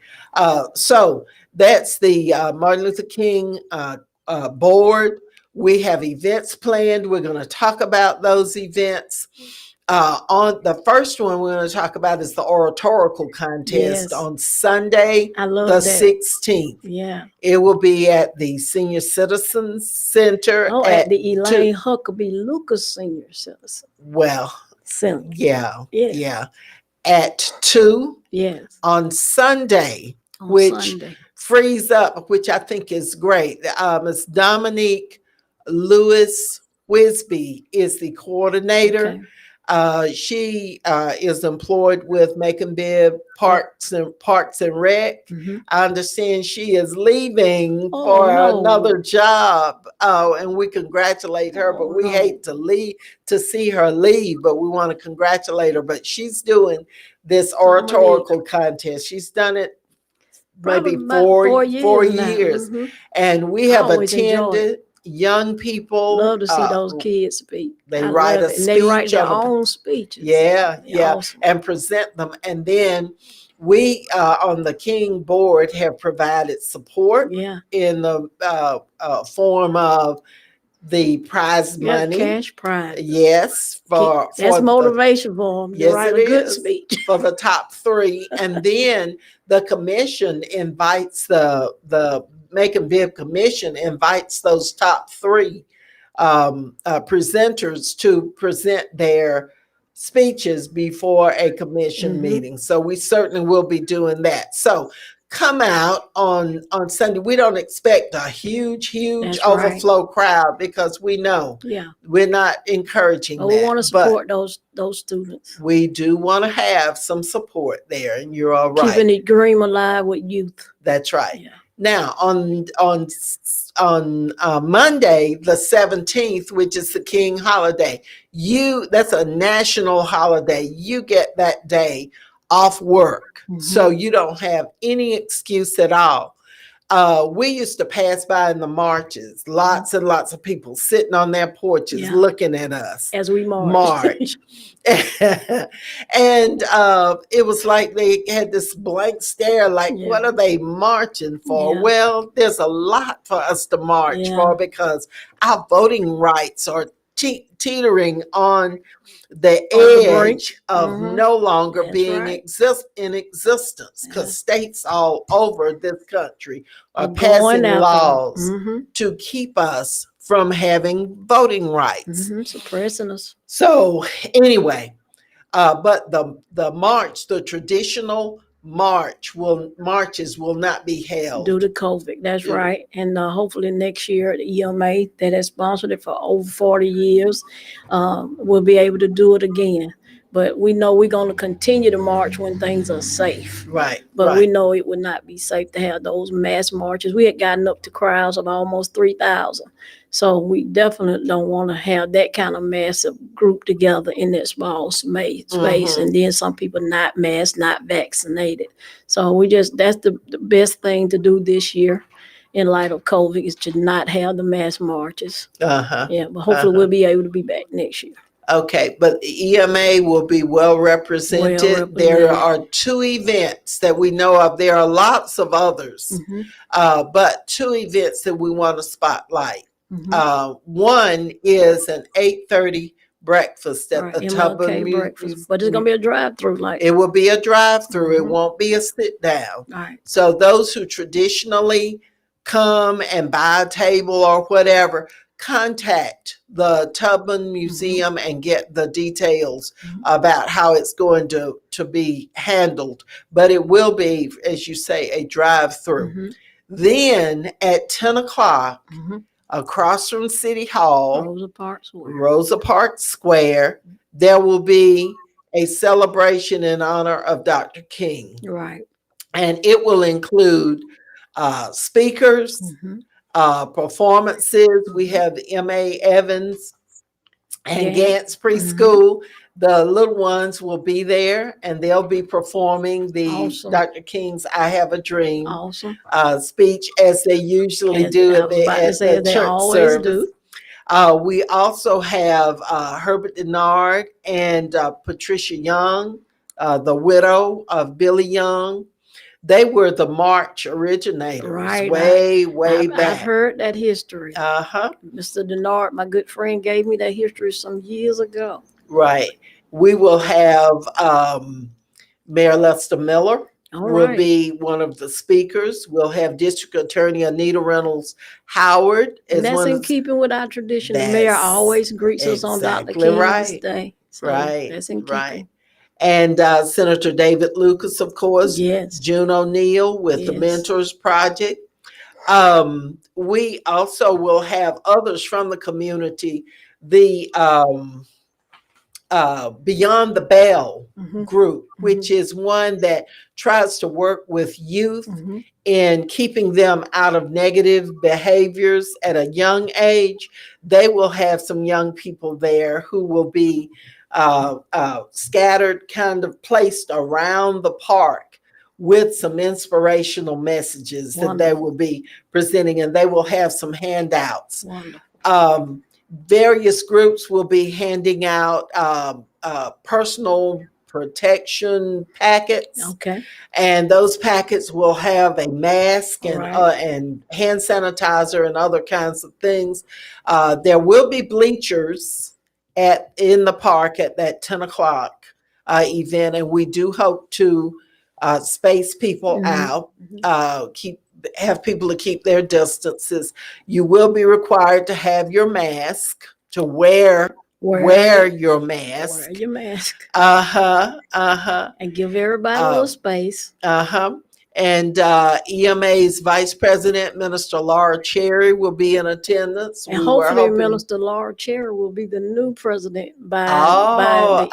So that's the Martin Luther King board. We have events planned. We're going to talk about those events. On the first one we're going to talk about is the Oratorical Contest on Sunday, the 16th. Yeah. It will be at the Senior Citizens Center. At the Elaine Huckabee Lucas Senior Citizen. Center. Yeah. At 2. Yes. On Sunday, which frees up, which I think is great. Ms. Dominique Lewis Wisby is the coordinator. Okay. She is employed with Macon-Bibb Parks and Rec. I understand she is leaving for another job. And we congratulate her, but we hate to see her leave, but we want to congratulate her. But she's doing this Oratorical Contest. She's done it maybe 4 years. And we have attended. Young people love to see those kids speak. They write a speech. They write their own speeches. Yeah. Awesome. And present them. And then We on the King board have provided support in the form of the prize money. Cash prize. Yes, that's motivation for them. Yes, write it a good is speech for the top 3, and then the commission invites the Make and Viv Commission invites those top 3 presenters to present their speeches before a commission meeting. So we certainly will be doing that. So come out on Sunday. We don't expect a huge overflow crowd because we know we're not encouraging that. We want to support those students. We do want to have some support there, and you're all right. Keeping the dream alive with youth. That's right. Yeah. Now on Monday, the 17th, which is the King holiday, that's a national holiday. You get that day off work. So you don't have any excuse at all. We used to pass by in the marches, lots and lots of people sitting on their porches looking at us as we march. And it was like they had this blank stare, like, what are they marching for? Well, there's a lot for us to march for, because our voting rights are teetering on the edge of no longer being in existence, because states all over this country are passing laws to keep us from having voting rights, suppressing us. So anyway, but the traditional marches will not be held due to COVID. That's right. And hopefully next year, the EMA that has sponsored it for over 40 years will be able to do it again. But we know we're going to continue to march when things are safe. Right. But we know it would not be safe to have those mass marches. We had gotten up to crowds of almost 3,000. So we definitely don't want to have that kind of massive group together in that small space. And then some people not masked, not vaccinated. So that's the best thing to do this year in light of COVID, is to not have the mass marches. Yeah, but hopefully we'll be able to be back next year. Okay, but EMA will be well represented. There are 2 events that we know of. There are lots of others, but 2 events that we want to spotlight. One is an 8:30 breakfast at the Tubman breakfast, but it's going to be a drive-through. It will be a drive-through. It won't be a sit-down. Right. So those who traditionally come and buy a table or whatever, contact the Tubman Museum and get the details about how it's going to be handled. But it will be, as you say, a drive-through. Then at 10 o'clock, across from City Hall, Rosa Parks Square, there will be a celebration in honor of Dr. King. Right. And it will include speakers, performances. We have M.A. Evans and Gantz Preschool. The little ones will be there, and they'll be performing the Dr. King's "I Have a Dream" speech, as they usually do at the church service. We also have Herbert Denard and Patricia Young, the widow of Billy Young. They were the march originators, way back. I've heard that history. Mr. Denard, my good friend, gave me that history some years ago. Right. We will have Mayor Lester Miller will be one of the speakers. We'll have District Attorney Anita Reynolds Howard. And that's in keeping with our tradition. The mayor always greets us on Dr. King's Day. So that's in keeping. And Senator David Lucas, of course. Yes. June O'Neill with the Mentors Project. We also will have others from the community. The Beyond the Bell group, which is one that tries to work with youth in keeping them out of negative behaviors at a young age. They will have some young people there who will be scattered, kind of placed around the park with some inspirational messages that they will be presenting, and they will have some handouts. Various groups will be handing out personal protection packets. Okay. And those packets will have a mask All and right. and hand sanitizer and other kinds of things. There will be bleachers in the park at that 10 o'clock event, and we do hope to space people Mhm. out, have people to keep their distances. You will be required to have your mask, to wear your mask. Wear your mask. And give everybody a little space. And EMA's Vice President, Minister Laura Cherry, will be in attendance. And hopefully Minister Laura Cherry will be the new president by the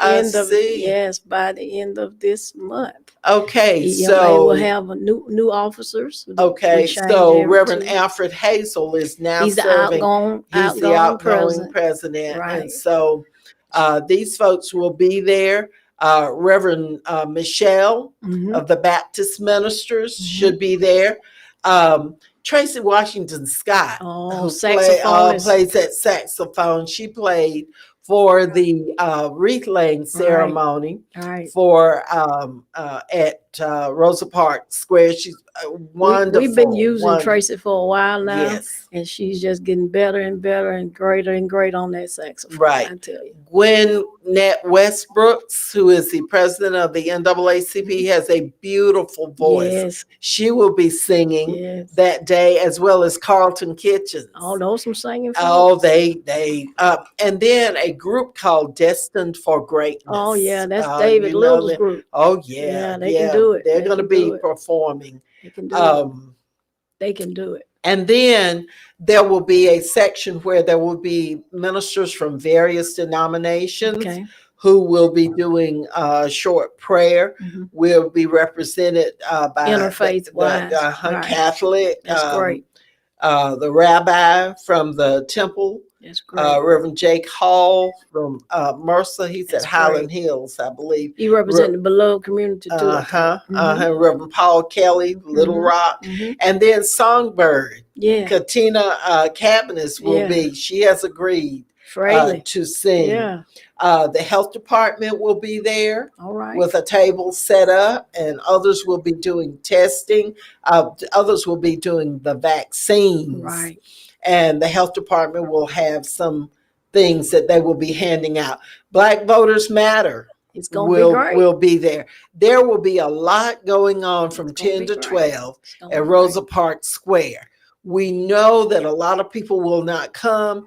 end of this month. Okay, EMA will have a new officers. Okay, so Reverend Alfred Hazel is now serving. He's the outgoing president. Right. And so these folks will be there. Reverend Michelle of the Baptist Ministers should be there. Tracy Washington Scott, who plays that saxophone, she played for the wreath laying ceremony for at Rosa Parks Square. She's wonderful. We've been using Tracy for a while now, and she's just getting better and better and greater on that saxophone. Right. I tell you. Gwinnett Westbrooks, who is the president of the NAACP, has a beautiful voice. Yes. She will be singing that day, as well as Carlton Kitchens. Oh, those some singing folks. Oh, they and then a group called Destined for Greatness. Oh yeah, that's David Little's group. Oh yeah, they can do it. They're going to be performing. They can do it. They can do it. And then there will be a section where there will be ministers from various denominations who will be doing a short prayer. Will be represented by interfaith Catholic. That's great. The rabbi from the temple. That's great. Reverend Jake Hall from Mercer. He's at Highland Hills, I believe. He represents the beloved community too. Reverend Paul Kelly, Little Rock. And then Songbird. Yeah. Katina Cabinets will be. She has agreed to sing. Yeah. The health department will be there. All right. With a table set up, and others will be doing testing. Others will be doing the vaccines. Right. And the health department will have some things that they will be handing out. Black Voters Matter will be there. There will be a lot going on from 10 to 12 at Rosa Parks Square. We know that a lot of people will not come,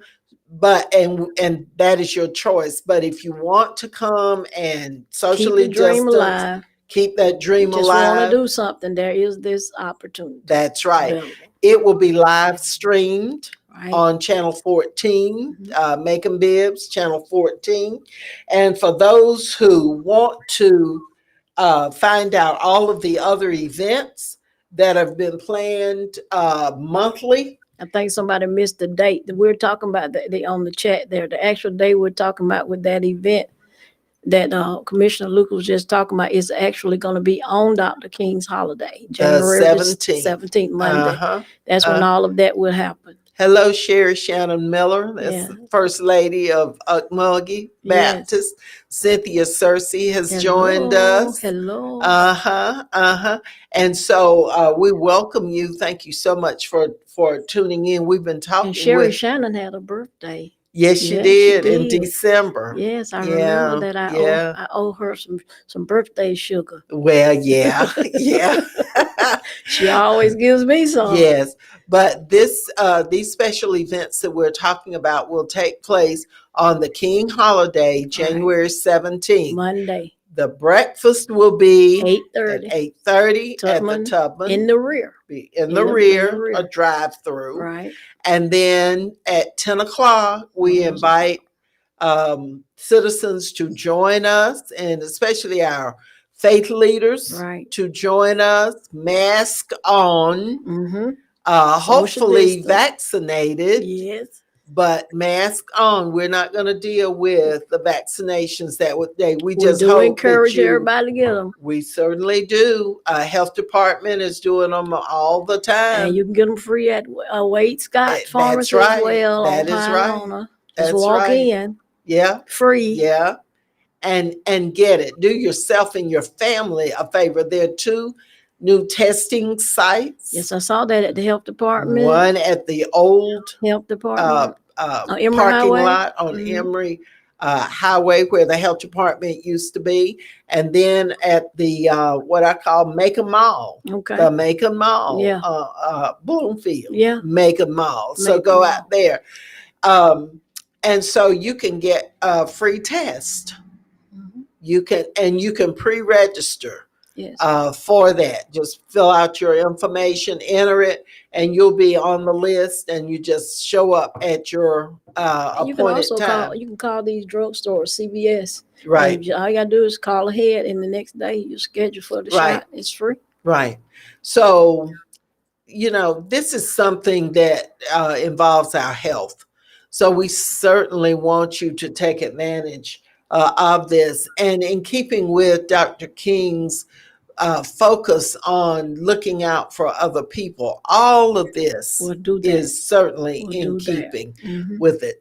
but and that is your choice. But if you want to come and socially distance, keep that dream alive. Just want to do something. There is this opportunity. That's right. It will be live streamed on Channel 14, Macon Bibbs, Channel 14. And for those who want to find out all of the other events that have been planned monthly. I think somebody missed the date that we're talking about on the chat there. The actual day we're talking about with that event that Commissioner Luke was just talking about is actually going to be on Dr. King's holiday, January 17th, Monday. That's when all of that will happen. Hello, Sherry Shannon Miller. That's the First Lady of Ukmulgee Baptist. Cynthia Searcy has joined us. Hello. And so we welcome you. Thank you so much for tuning in. We've been talking. And Sherry Shannon had a birthday. Yes, she did in December. Yes, I remember that. I owe her some birthday sugar. Well, yeah. She always gives me some. Yes, but these special events that we're talking about will take place on the King holiday, January 17th. Monday. The breakfast will be 8:30. At 8:30 at the Tubman. In the rear. In the rear, a drive-through. Right. And then at 10 o'clock, we invite citizens to join us, and especially our faith leaders to join us, mask on, hopefully vaccinated. Yes. But mask on. We're not going to deal with the vaccinations that we just do hope encourage everybody to get them. We certainly do. Health department is doing them all the time. And you can get them free at Wade Scott Pharmacy as well. That is right. Just walk in. Yeah. Free. Yeah. and get it. Do yourself and your family a favor. There are 2 new testing sites. Yes, I saw that at the health department. One at the old health department parking Highway. lot on Emory Highway, where the health department used to be, and then at the what I call Macon Mall. Okay. The Macon Mall. Yeah. Bloomfield. Yeah. Macon Mall. So Macon go Mall. out there. And so you can get a free test. You can pre-register. Yes. For that. Just fill out your information, enter it, and you'll be on the list, and you just show up at your You can appointed also time. you can call these drugstores, CVS. Right. All you gotta do is call ahead, and the next day you schedule for the Right. shot. It's free. Right. So, this is something that involves our health. So we certainly want you to take advantage of this. And in keeping with Dr. King's focus on looking out for other people, all of this We'll do that. is certainly We'll in do that. keeping Mhm. with it.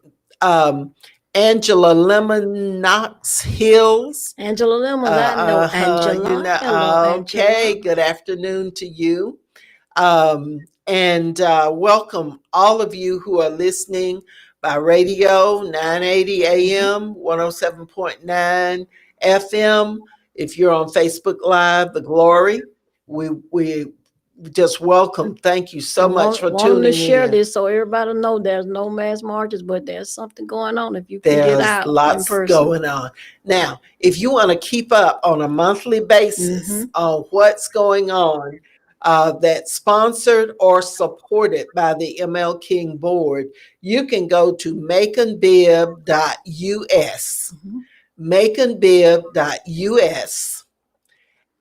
Angela Lemon Knox Hills. Angela Lemons, I know Angela. Hello, Okay, Angela. good afternoon to you. And welcome all of you who are listening by radio, 980 AM, 107.9 FM. If you're on Facebook Live, The Glory, we just welcome. Thank you so much for Want tuning to share in. this so everybody know there's no mass marches, but there's something going on if you can get There's out in lots person. going on. Now, if you want to keep up on a monthly basis on what's going on, that's sponsored or supported by the ML King Board, you can go to maconbib.us. maconbib.us.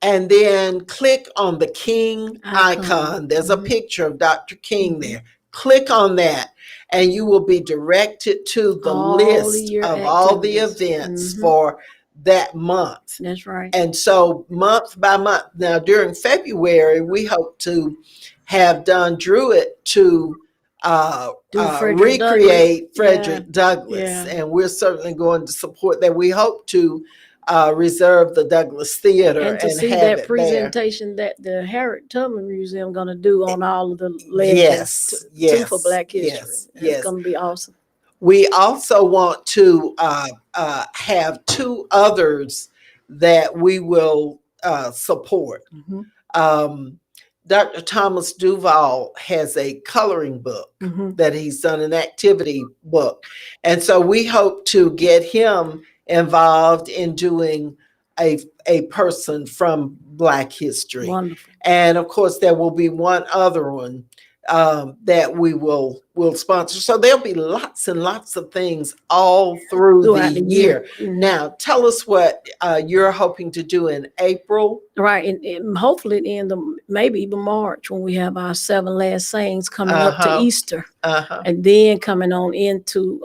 And then click on the King icon. There's a picture of Dr. King there. Click on that, and you will be directed to the list of all the events for that month. That's right. And so month by month. Now, during February, we hope to have done Druid to recreate Frederick Douglass. Yeah. And we're certainly going to support that. We hope to reserve the Douglass Theater And to see have that it presentation that the Harriet Tubman Museum going to do on all of the legends too for Black history. It's going to be awesome. We also want to have 2 others that we will support. Dr. Thomas Duval has a coloring book that he's done, an activity book. And so we hope to get him involved in doing a person from Black history. Wonderful. And of course, there will be one other one that we will sponsor. So there'll be lots and lots of things all throughout the year. Now, tell us what you're hoping to do in April. Right, and hopefully in maybe even March, when we have our 7 last sayings coming up to Easter, and then coming on into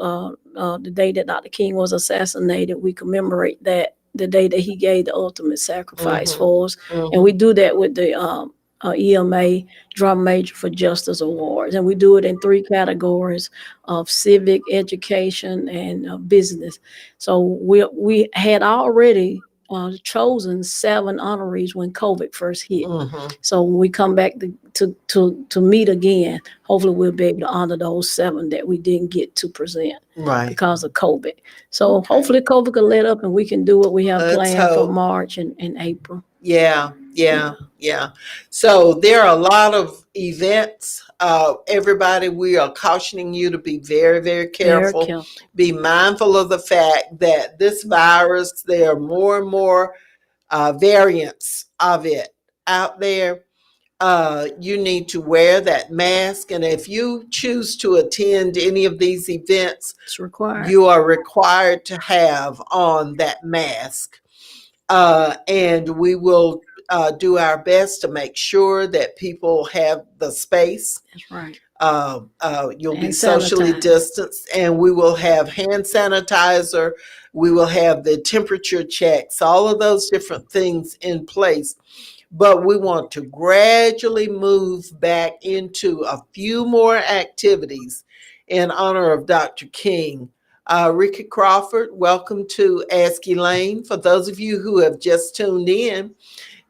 the day that Dr. King was assassinated. We commemorate that, the day that he gave the ultimate sacrifice for us, and we do that with the EMA Drum Major for Justice Awards. And we do it in 3 categories of civic, education, and business. So we had already chosen 7 honorees when COVID first hit. So when we come back to meet again, hopefully we'll be able to honor those 7 that we didn't get to present because of COVID. So hopefully COVID can let up and we can do what we have planned for March and April. Yeah. So there are a lot of events. Everybody, we are cautioning you to be very, very careful. Be mindful of the fact that this virus, there are more and more variants of it out there. You need to wear that mask. And if you choose to attend any of these events, it's required. You are required to have on that mask. And we will do our best to make sure that people have the space. That's right. You'll be socially distanced, and we will have hand sanitizer. We will have the temperature checks, all of those different things in place. But we want to gradually move back into a few more activities in honor of Dr. King Ricky Crawford, welcome to Ask Elaine. For those of you who have just tuned in,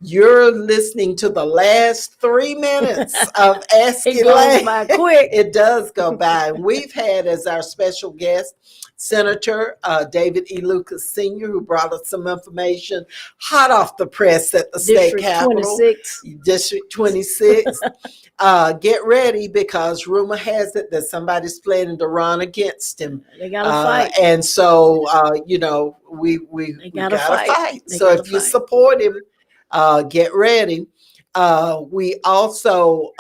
you're listening to the last 3 minutes of Ask It Elaine. goes by quick. It does go by. And we've had as our special guest Senator David E. Lucas Sr., who brought us some information hot off the press at the District state capitol. 26. District 26. Get ready, because rumor has it that somebody's planning to run against him. They got to fight. And so, we gotta fight. They So gotta if you fight. support him, get ready. We also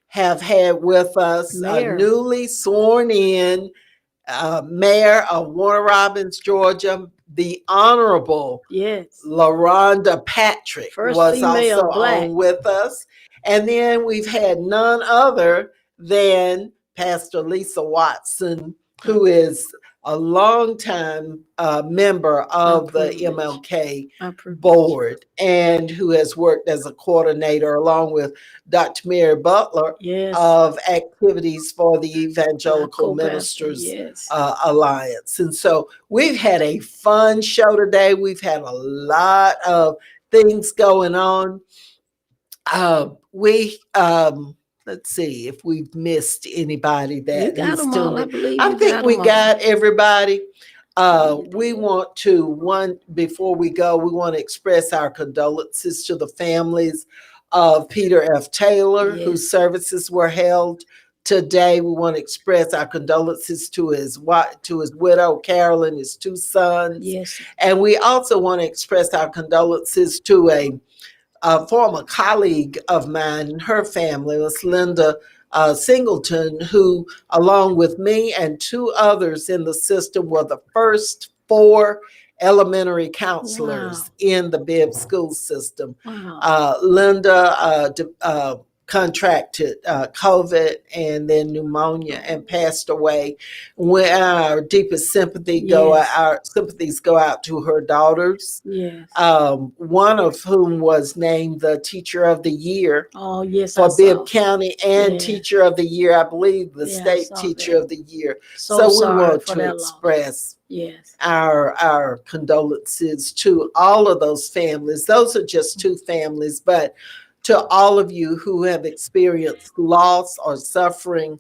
have had with us Mayor. newly sworn in Mayor of Warner Robins, Georgia, the Honorable Yes. LaRonda Patrick First was female also Black. on with us. And then we've had none other than Pastor Lisa Watson, who is a longtime member of the privilege. MLK My privilege. board, and who has worked as a coordinator along with Dr. Mary Butler Yes. of activities for the Evangelical Co-pastor, Ministers yes. Alliance. And so we've had a fun show today. We've had a lot of things going on. Let's see if we've missed anybody You that got is them all. I tuned in. believe I you think got we them all. got everybody. We want to, before we go, we want to express our condolences to the families of Peter F. Taylor, Yes. whose services were held today. We want to express our condolences to his widow, Carolyn, his 2 sons. Yes. And we also want to express our condolences to a former colleague of mine and her family, was Linda Singleton, who, along with me and 2 others in the system, were the first 4 elementary counselors Wow. in the Bibb school system. Wow. Linda contracted COVID and then pneumonia and passed away. When our deepest sympathies go out to her daughters. Yes. One of whom was named the Teacher of the Year Oh, yes. for I saw. Bibb County, and Yeah. Teacher of the Year, I believe, the Yeah, I State saw Teacher that. of the Year. So we sorry want for to that loss. express Yes. our condolences to all of those families. Those are just 2 families, but to all of you who have experienced loss or suffering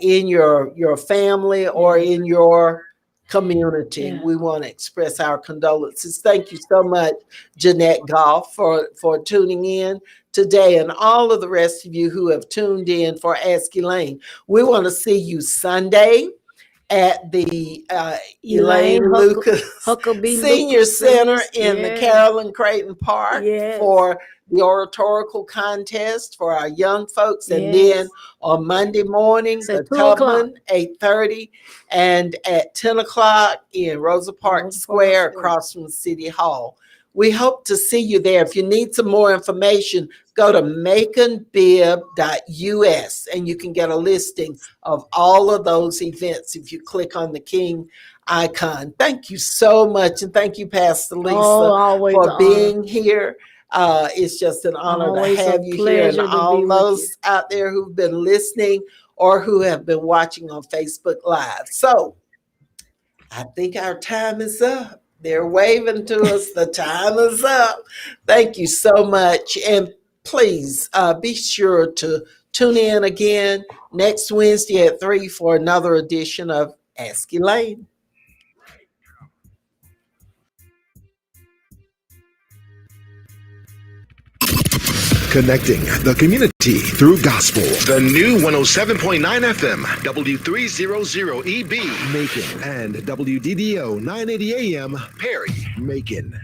in your family or in your community, Yeah. we want to express our condolences. Thank you so much, Jeanette Goff, for tuning in today, and all of the rest of you who have tuned in for Ask Elaine. We want to see you Sunday at the Elaine Lucas Huckabee Senior Lucas Center service. in the Yes. Carolyn Creighton Park Yes. for the Oratorical Contest for our young folks. And Yes. then on Monday morning, It's the at 2 o'clock. Tubman, 8:30, and at 10 o'clock in Rosa Parks Rosa Parks Square Square. across from City Hall. We hope to see you there. If you need some more information, go to maconbib.us and you can get a listing of all of those events if you click on the King icon. Thank you so much. And thank you, Pastor Lisa, Always for an being here. It's just an honor Always to a have you here, and pleasure to all be with those you. out there who've been listening or who have been watching on Facebook Live. So I think our time is up. They're waving to us. The time is up. Thank you so much. And please be sure to tune in again next Wednesday at 3 for another edition of Ask Elaine. Connecting the community through gospel. The new 107.9 FM, W300EB, Macon, and WDDO 980 AM, Perry, Macon.